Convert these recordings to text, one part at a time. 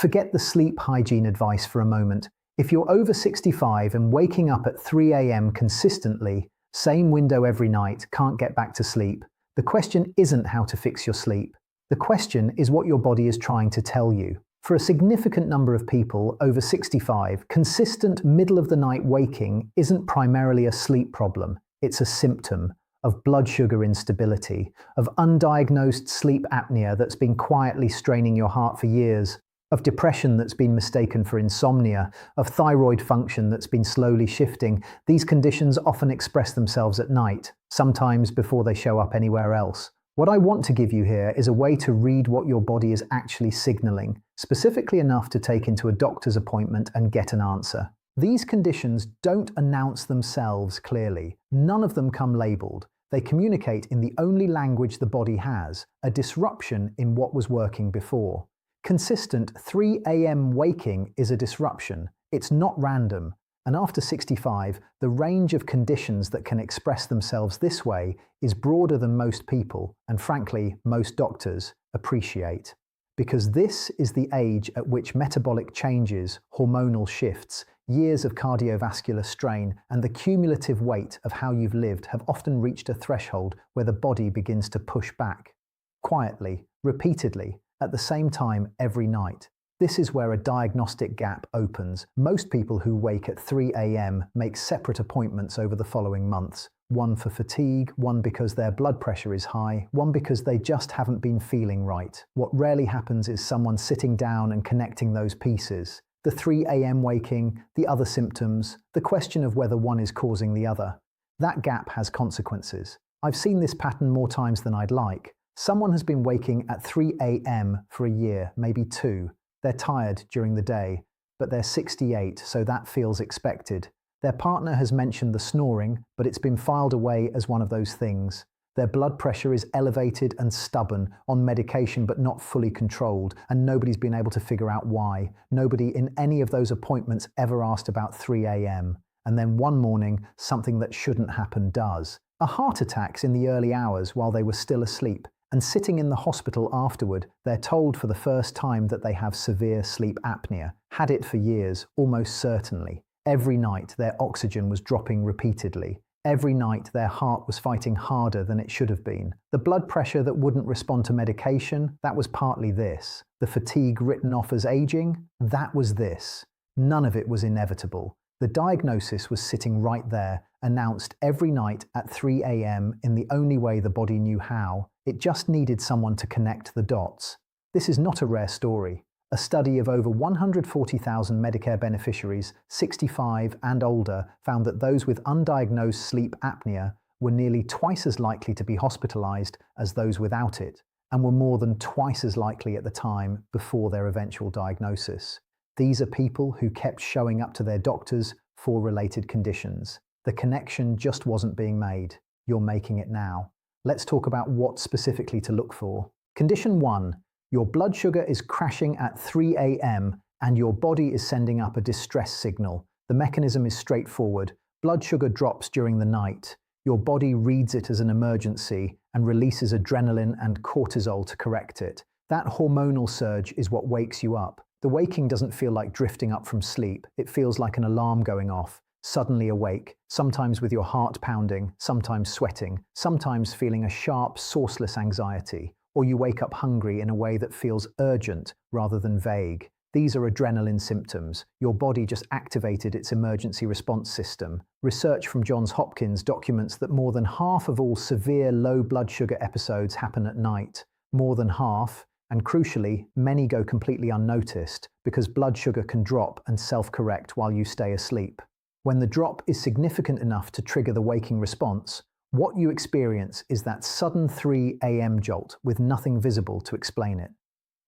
Forget the sleep hygiene advice for a moment. If you're over 65 and waking up at 3 a.m. consistently, same window every night, can't get back to sleep, the question isn't how to fix your sleep. The question is what your body is trying to tell you. For a significant number of people over 65, consistent middle-of-the-night waking isn't primarily a sleep problem. It's a symptom of blood sugar instability, of undiagnosed sleep apnea that's been quietly straining your heart for years, of depression that's been mistaken for insomnia, of thyroid function that's been slowly shifting. These conditions often express themselves at night, sometimes before they show up anywhere else. What I want to give you here is a way to read what your body is actually signaling, specifically enough to take into a doctor's appointment and get an answer. These conditions don't announce themselves clearly. None of them come labeled. They communicate in the only language the body has, a disruption in what was working before. Consistent 3 a.m. waking is a disruption. It's not random. And after 65, the range of conditions that can express themselves this way is broader than most people, and frankly, most doctors appreciate. Because this is the age at which metabolic changes, hormonal shifts, years of cardiovascular strain, and the cumulative weight of how you've lived have often reached a threshold where the body begins to push back. Quietly, repeatedly, at the same time every night. This is where a diagnostic gap opens. Most people who wake at 3 a.m. make separate appointments over the following months. One for fatigue, one because their blood pressure is high, one because they just haven't been feeling right. What rarely happens is someone sitting down and connecting those pieces. The 3 a.m. waking, the other symptoms, the question of whether one is causing the other. That gap has consequences. I've seen this pattern more times than I'd like. Someone has been waking at 3 a.m. for a year, maybe two. They're tired during the day, but they're 68, so that feels expected. Their partner has mentioned the snoring, but it's been filed away as one of those things. Their blood pressure is elevated and stubborn, on medication but not fully controlled, and nobody's been able to figure out why. Nobody in any of those appointments ever asked about 3 a.m. And then one morning, something that shouldn't happen does. A heart attack's in the early hours while they were still asleep. And sitting in the hospital afterward, they're told for the first time that they have severe sleep apnea. Had it for years, almost certainly. Every night, their oxygen was dropping repeatedly. Every night, their heart was fighting harder than it should have been. The blood pressure that wouldn't respond to medication, that was partly this. The fatigue written off as aging, that was this. None of it was inevitable. The diagnosis was sitting right there, announced every night at 3 a.m. in the only way the body knew how. It just needed someone to connect the dots. This is not a rare story. A study of over 140,000 Medicare beneficiaries, 65 and older, found that those with undiagnosed sleep apnea were nearly twice as likely to be hospitalized as those without it, and were more than twice as likely at the time before their eventual diagnosis. These are people who kept showing up to their doctors for related conditions. The connection just wasn't being made. You're making it now. Let's talk about what specifically to look for. Condition 1. Your blood sugar is crashing at 3 a.m. and your body is sending up a distress signal. The mechanism is straightforward. Blood sugar drops during the night. Your body reads it as an emergency and releases adrenaline and cortisol to correct it. That hormonal surge is what wakes you up. The waking doesn't feel like drifting up from sleep. It feels like an alarm going off. Suddenly awake, sometimes with your heart pounding, sometimes sweating, sometimes feeling a sharp, sourceless anxiety, or you wake up hungry in a way that feels urgent rather than vague. These are adrenaline symptoms. Your body just activated its emergency response system. Research from Johns Hopkins documents that more than half of all severe low blood sugar episodes happen at night. More than half, and crucially, many go completely unnoticed because blood sugar can drop and self-correct while you stay asleep. When the drop is significant enough to trigger the waking response, what you experience is that sudden 3 a.m. jolt with nothing visible to explain it.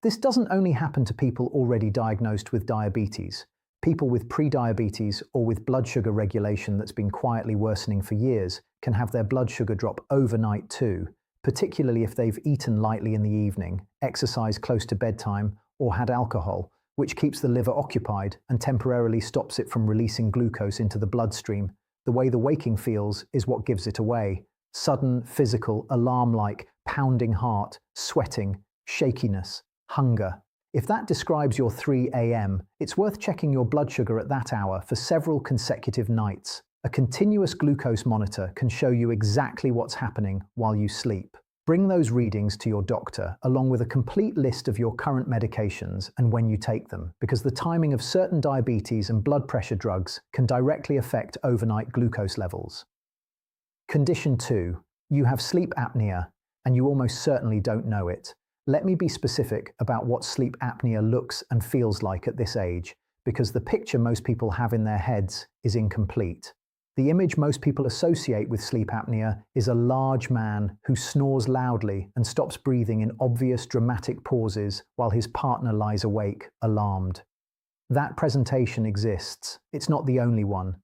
This doesn't only happen to people already diagnosed with diabetes. People with prediabetes or with blood sugar regulation that's been quietly worsening for years can have their blood sugar drop overnight too, particularly if they've eaten lightly in the evening, exercised close to bedtime, or had alcohol, which keeps the liver occupied and temporarily stops it from releasing glucose into the bloodstream. The way the waking feels is what gives it away. Sudden, physical, alarm-like, pounding heart, sweating, shakiness, hunger. If that describes your 3 a.m., it's worth checking your blood sugar at that hour for several consecutive nights. A continuous glucose monitor can show you exactly what's happening while you sleep. Bring those readings to your doctor, along with a complete list of your current medications and when you take them, because the timing of certain diabetes and blood pressure drugs can directly affect overnight glucose levels. Condition 2. You have sleep apnea, and you almost certainly don't know it. Let me be specific about what sleep apnea looks and feels like at this age, because the picture most people have in their heads is incomplete. The image most people associate with sleep apnea is a large man who snores loudly and stops breathing in obvious dramatic pauses while his partner lies awake, alarmed. That presentation exists. It's not the only one.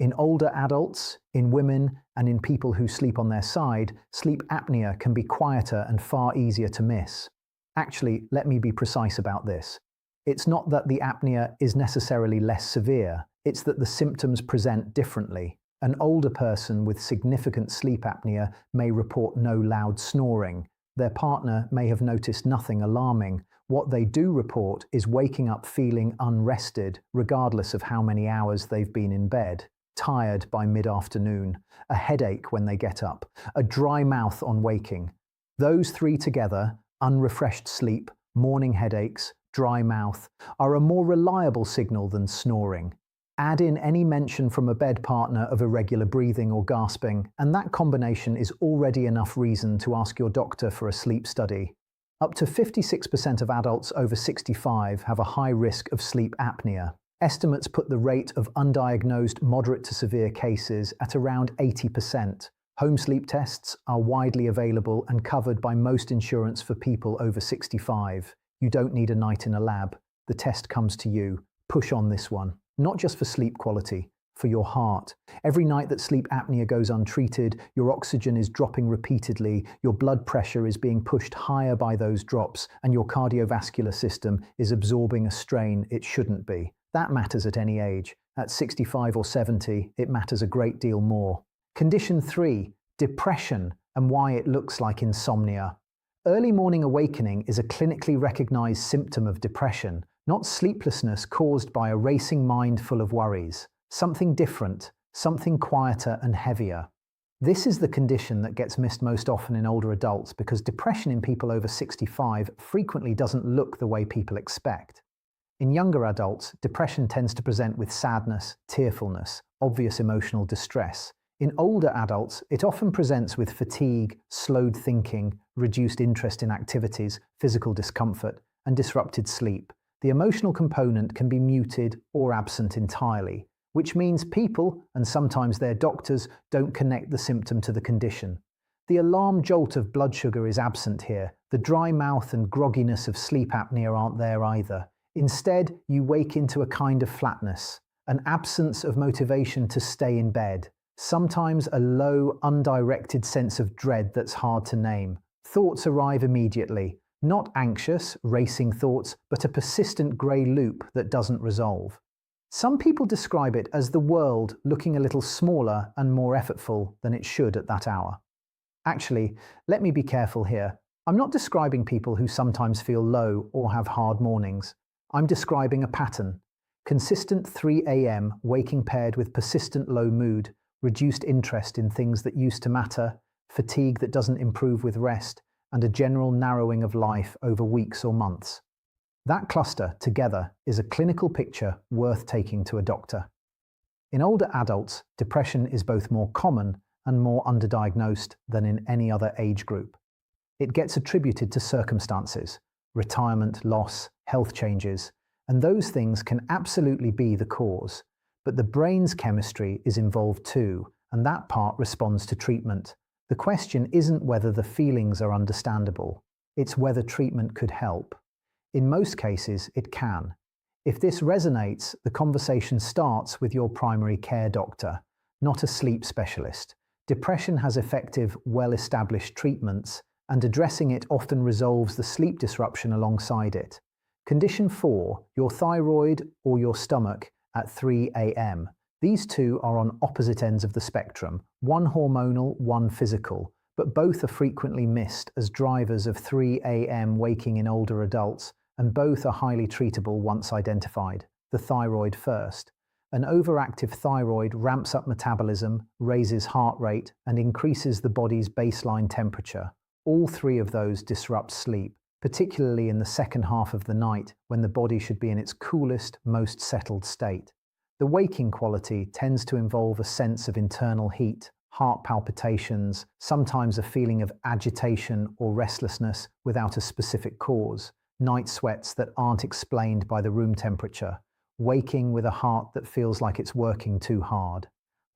In older adults, in women, and in people who sleep on their side, sleep apnea can be quieter and far easier to miss. Actually, let me be precise about this. It's not that the apnea is necessarily less severe, it's that the symptoms present differently. An older person with significant sleep apnea may report no loud snoring. Their partner may have noticed nothing alarming. What they do report is waking up feeling unrested, regardless of how many hours they've been in bed. Tired by mid-afternoon, a headache when they get up, a dry mouth on waking. Those three together, unrefreshed sleep, morning headaches, dry mouth, are a more reliable signal than snoring. Add in any mention from a bed partner of irregular breathing or gasping, and that combination is already enough reason to ask your doctor for a sleep study. Up to 56% of adults over 65 have a high risk of sleep apnea. Estimates put the rate of undiagnosed moderate to severe cases at around 80%. Home sleep tests are widely available and covered by most insurance for people over 65. You don't need a night in a lab. The test comes to you. Push on this one. Not just for sleep quality, for your heart. Every night that sleep apnea goes untreated, your oxygen is dropping repeatedly, your blood pressure is being pushed higher by those drops, and your cardiovascular system is absorbing a strain it shouldn't be. That matters at any age. At 65 or 70, it matters a great deal more. Condition 3, depression and why it looks like insomnia. Early morning awakening is a clinically recognized symptom of depression, not sleeplessness caused by a racing mind full of worries. Something different, something quieter and heavier. This is the condition that gets missed most often in older adults because depression in people over 65 frequently doesn't look the way people expect. In younger adults, depression tends to present with sadness, tearfulness, obvious emotional distress. In older adults, it often presents with fatigue, slowed thinking, reduced interest in activities, physical discomfort, and disrupted sleep. The emotional component can be muted or absent entirely, which means people, and sometimes their doctors, don't connect the symptom to the condition. The alarm jolt of blood sugar is absent here. The dry mouth and grogginess of sleep apnea aren't there either. Instead, you wake into a kind of flatness, an absence of motivation to stay in bed, sometimes a low, undirected sense of dread that's hard to name. Thoughts arrive immediately, not anxious, racing thoughts, but a persistent grey loop that doesn't resolve. Some people describe it as the world looking a little smaller and more effortful than it should at that hour. Actually, let me be careful here. I'm not describing people who sometimes feel low or have hard mornings. I'm describing a pattern. Consistent 3 a.m. waking paired with persistent low mood, reduced interest in things that used to matter, fatigue that doesn't improve with rest, and a general narrowing of life over weeks or months. That cluster, together, is a clinical picture worth taking to a doctor. In older adults, depression is both more common and more underdiagnosed than in any other age group. It gets attributed to circumstances, retirement, loss, health changes, and those things can absolutely be the cause. But the brain's chemistry is involved too, and that part responds to treatment. The question isn't whether the feelings are understandable, it's whether treatment could help. In most cases, it can. If this resonates, the conversation starts with your primary care doctor, not a sleep specialist. Depression has effective, well-established treatments, and addressing it often resolves the sleep disruption alongside it. Condition 4, your thyroid or your stomach at 3 a.m. These two are on opposite ends of the spectrum, one hormonal, one physical, but both are frequently missed as drivers of 3 a.m. waking in older adults and both are highly treatable once identified. The thyroid first. An overactive thyroid ramps up metabolism, raises heart rate, and increases the body's baseline temperature. All three of those disrupt sleep, particularly in the second half of the night when the body should be in its coolest, most settled state. The waking quality tends to involve a sense of internal heat, heart palpitations, sometimes a feeling of agitation or restlessness without a specific cause, night sweats that aren't explained by the room temperature, waking with a heart that feels like it's working too hard.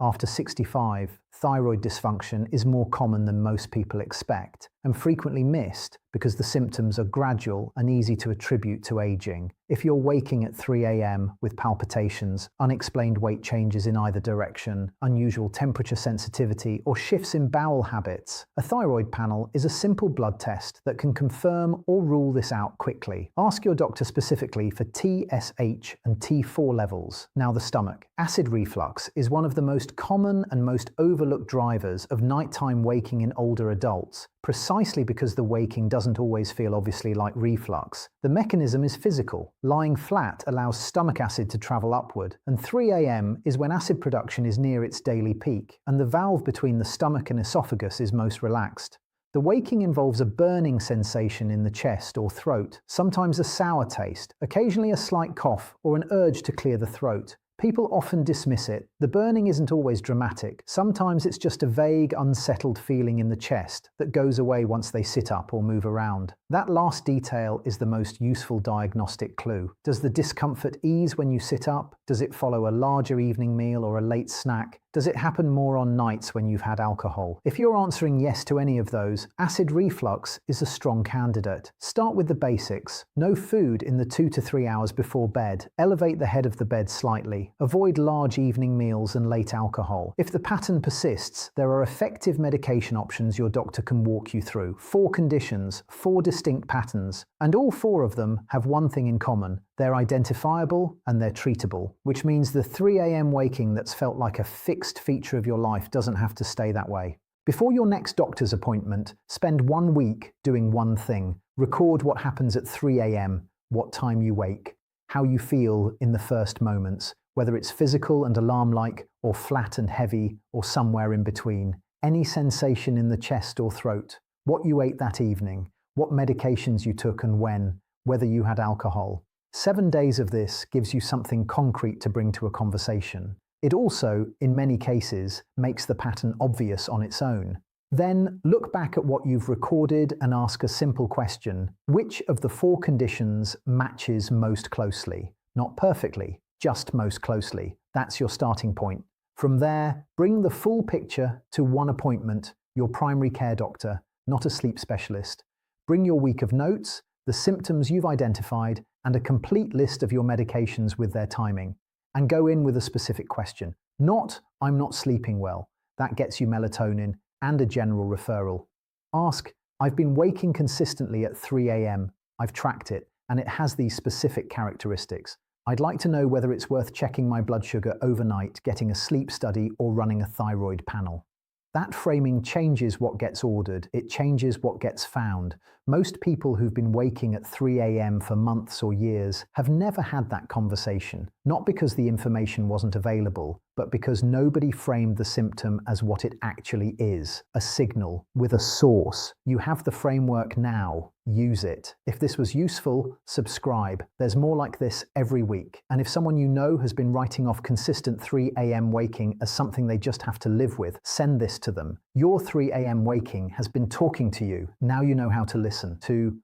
After 65, thyroid dysfunction is more common than most people expect, and frequently missed because the symptoms are gradual and easy to attribute to aging. If you're waking at 3 a.m. with palpitations, unexplained weight changes in either direction, unusual temperature sensitivity, or shifts in bowel habits, a thyroid panel is a simple blood test that can confirm or rule this out quickly. Ask your doctor specifically for TSH and T4 levels. Now the stomach. Acid reflux is one of the most common and most overlooked drivers of nighttime waking in older adults, precisely because the waking doesn't always feel obviously like reflux. The mechanism is physical. Lying flat allows stomach acid to travel upward, and 3 a.m. is when acid production is near its daily peak, and the valve between the stomach and esophagus is most relaxed. The waking involves a burning sensation in the chest or throat, sometimes a sour taste, occasionally a slight cough or an urge to clear the throat. People often dismiss it. The burning isn't always dramatic. Sometimes it's just a vague, unsettled feeling in the chest that goes away once they sit up or move around. That last detail is the most useful diagnostic clue. Does the discomfort ease when you sit up? Does it follow a larger evening meal or a late snack? Does it happen more on nights when you've had alcohol? If you're answering yes to any of those, acid reflux is a strong candidate. Start with the basics. No food in the 2 to 3 hours before bed. Elevate the head of the bed slightly. Avoid large evening meals and late alcohol. If the pattern persists, there are effective medication options your doctor can walk you through. 4 conditions, 4 distinct patterns, and all 4 of them have one thing in common. They're identifiable and they're treatable, which means the 3 a.m. waking that's felt like a fixed feature of your life doesn't have to stay that way. Before your next doctor's appointment, spend 1 week doing one thing. Record what happens at 3 a.m., what time you wake, how you feel in the first moments, whether it's physical and alarm-like, or flat and heavy, or somewhere in between. Any sensation in the chest or throat, what you ate that evening, what medications you took and when, whether you had alcohol. 7 days of this gives you something concrete to bring to a conversation. It also, in many cases, makes the pattern obvious on its own. Then look back at what you've recorded and ask a simple question. Which of the 4 conditions matches most closely? Not perfectly, just most closely. That's your starting point. From there, bring the full picture to one appointment, your primary care doctor, not a sleep specialist. Bring your week of notes, the symptoms you've identified, and a complete list of your medications with their timing. And go in with a specific question. Not, I'm not sleeping well. That gets you melatonin and a general referral. Ask, I've been waking consistently at 3 a.m. I've tracked it, and it has these specific characteristics. I'd like to know whether it's worth checking my blood sugar overnight, getting a sleep study, or running a thyroid panel. That framing changes what gets ordered. It changes what gets found. Most people who've been waking at 3 a.m. for months or years have never had that conversation, not because the information wasn't available, but because nobody framed the symptom as what it actually is, a signal with a source. You have the framework now. Use it. If this was useful, subscribe. There's more like this every week. And if someone you know has been writing off consistent 3 a.m. waking as something they just have to live with, send this to them. Your 3 a.m. waking has been talking to you. Now you know how to listen. To